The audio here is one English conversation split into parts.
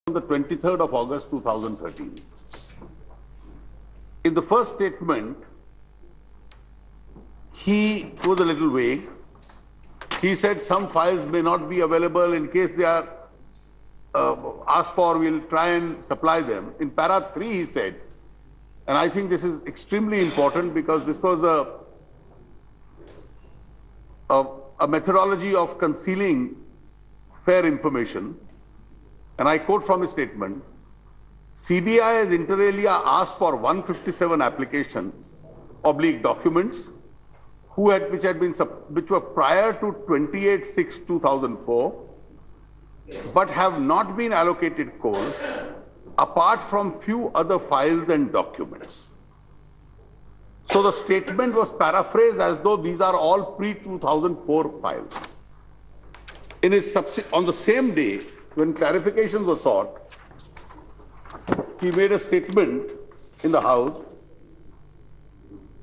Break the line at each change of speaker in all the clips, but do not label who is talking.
on the 23rd of August 2013. In the first statement, he was a little vague. He said some files may not be available. In case they are asked for, we'll try and supply them. In para 3, he said, and I think this is extremely important because this was a methodology of concealing fair information. And I quote from his statement, CBI has inter alia asked for 157 applications, documents, which were prior to 28/6/2004, but have not been allocated coal, apart from few other files and documents. So the statement was paraphrased as though these are all pre-2004 files. In his on the same day, when clarifications were sought, he made a statement in the House,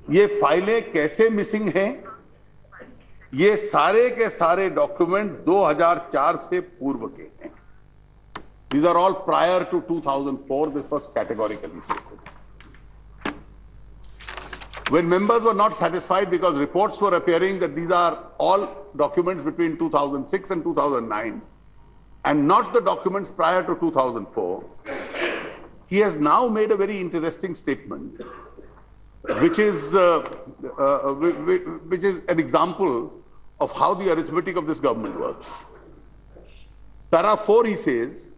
ये फाइलें कैसे missing हैं? ये सारे के सारे document 2004 से पूर्व के हैं. These are all prior to 2004. This was categorically stated. When members were not satisfied because reports were appearing that these are all documents between 2006 and 2009 and not the documents prior to 2004, he has now made a very interesting statement, which is an example of how the arithmetic of this government works. Para 4, he says,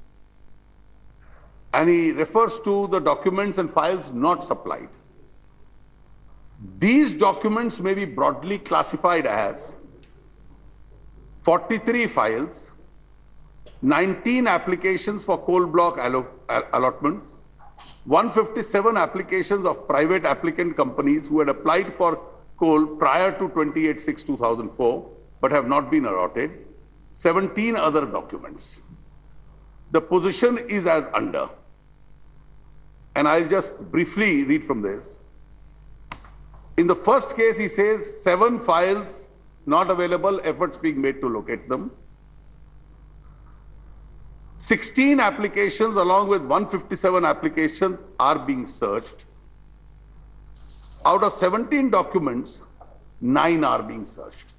and he refers to the documents and files not supplied. These documents may be broadly classified as 43 files, 19 applications for coal block allotments, 157 applications of private applicant companies who had applied for coal prior to 28/6/2004 but have not been allotted, 17 other documents. The position is as under. And I'll just briefly read from this. In the first case, he says 7 files not available, efforts being made to locate them. 16 applications along with 157 applications are being searched. Out of 17 documents, 9 are being searched.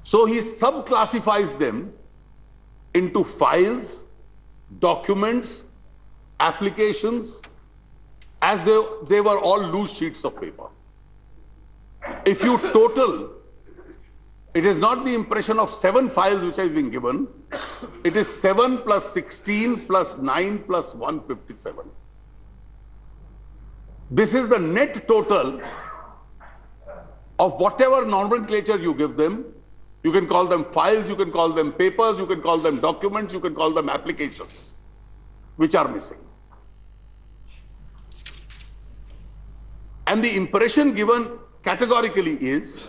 So he subclassifies them into files, documents, applications, as though they were all loose sheets of paper. If you total, it is not the impression of 7 files which has been given. It is 7 plus 16 plus 9 plus 157. This is the net total of whatever nomenclature you give them. You can call them files, you can call them papers, you can call them documents, you can call them applications, which are missing. And the impression given categorically is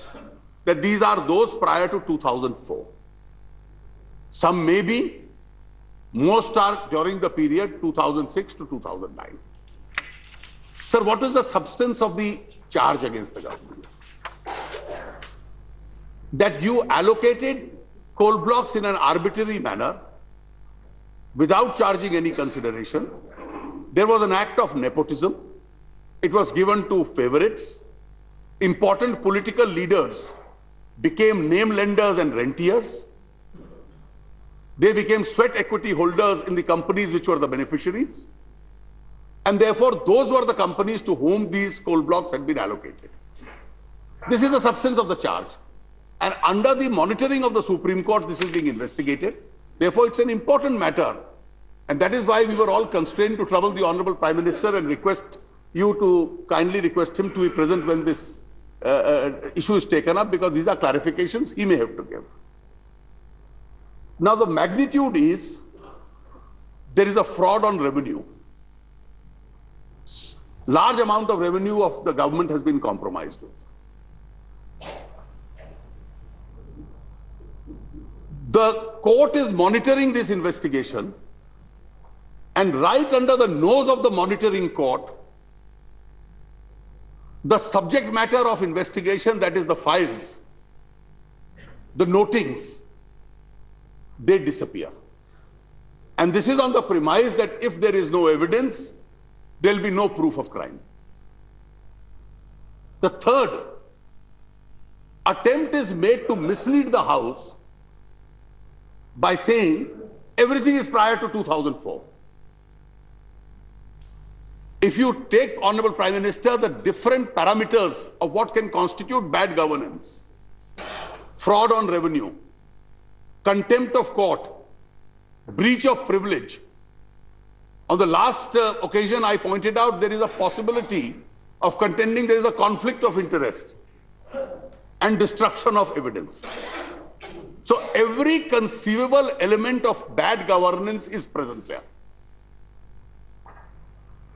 that these are those prior to 2004. Some may be, most are during the period 2006 to 2009. Sir, what is the substance of the charge against the government? That you allocated coal blocks in an arbitrary manner without charging any consideration. There was an act of nepotism. It was given to favorites. Important political leaders became name lenders and rentiers. They became sweat equity holders in the companies which were the beneficiaries. And therefore, those were the companies to whom these coal blocks had been allocated. This is the substance of the charge. And under the monitoring of the Supreme Court, this is being investigated. Therefore, it's an important matter. And that is why we were all constrained to trouble the Honorable Prime Minister and request you to kindly request him to be present when this issue is taken up, because these are clarifications he may have to give. Now, the magnitude is, there is a fraud on revenue. Large amount of revenue of the government has been compromised with. The court is monitoring this investigation, and right under the nose of the monitoring court, the subject matter of investigation, that is the files, the notings, they disappear. And this is on the premise that if there is no evidence, there will be no proof of crime. The third attempt is made to mislead the House by saying everything is prior to 2004. If you take, Honorable Prime Minister, the different parameters of what can constitute bad governance, fraud on revenue, contempt of court, breach of privilege. On the last occasion, I pointed out there is a possibility of contending there is a conflict of interest and destruction of evidence. So every conceivable element of bad governance is present there.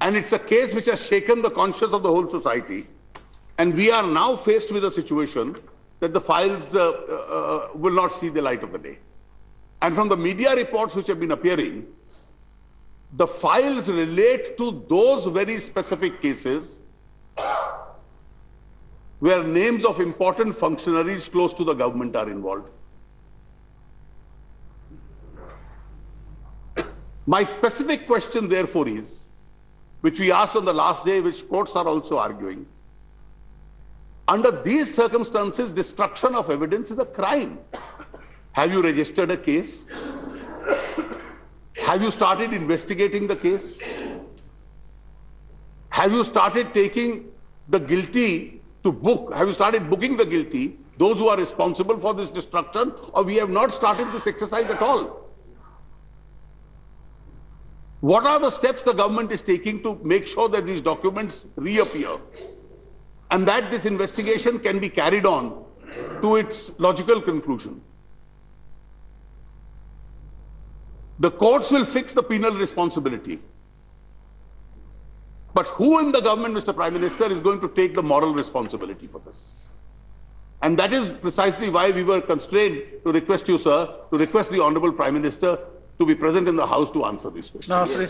And it's a case which has shaken the conscience of the whole society. And we are now faced with a situation that the files will not see the light of the day. And from the media reports which have been appearing, the files relate to those very specific cases where names of important functionaries close to the government are involved. My specific question, therefore, is, which we asked on the last day, which courts are also arguing, under these circumstances, destruction of evidence is a crime. Have you registered a case? Have you started investigating the case? Have you started taking the guilty to book? Have you started booking the guilty, those who are responsible for this destruction, or we have not started this exercise at all? What are the steps the government is taking to make sure that these documents reappear and that this investigation can be carried on to its logical conclusion? The courts will fix the penal responsibility. But who in the government, Mr. Prime Minister, is going to take the moral responsibility for this? And that is precisely why we were constrained to request you, sir, to request the Honorable Prime Minister to be present in the House to answer these questions.
Now, Shri